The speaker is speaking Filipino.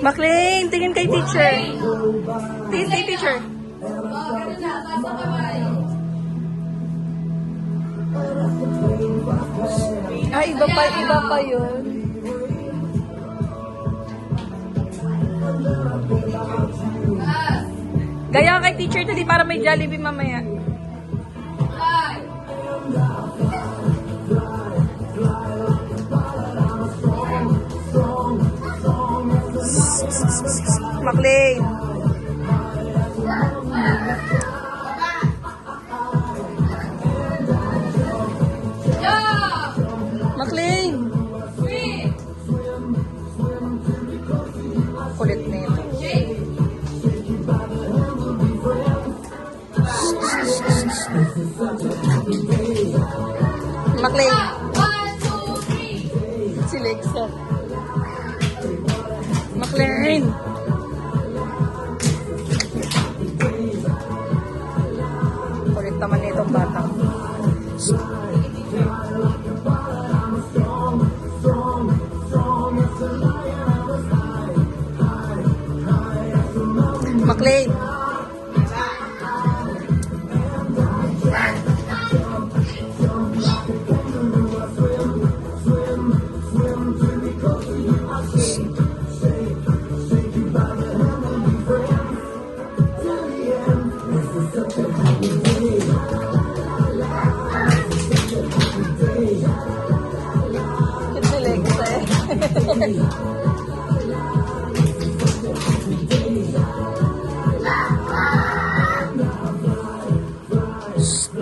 McLean, tingin kay teacher. Tingin kay teacher. Ay, iba pa yun. Gaya kay teacher tadi para may Jollibee mamaya. McLean. McLean. Kulit na ito. McLean. Si Lexa. McLean. Kulit naman itong bata. McLean. It's Alexa. Shh.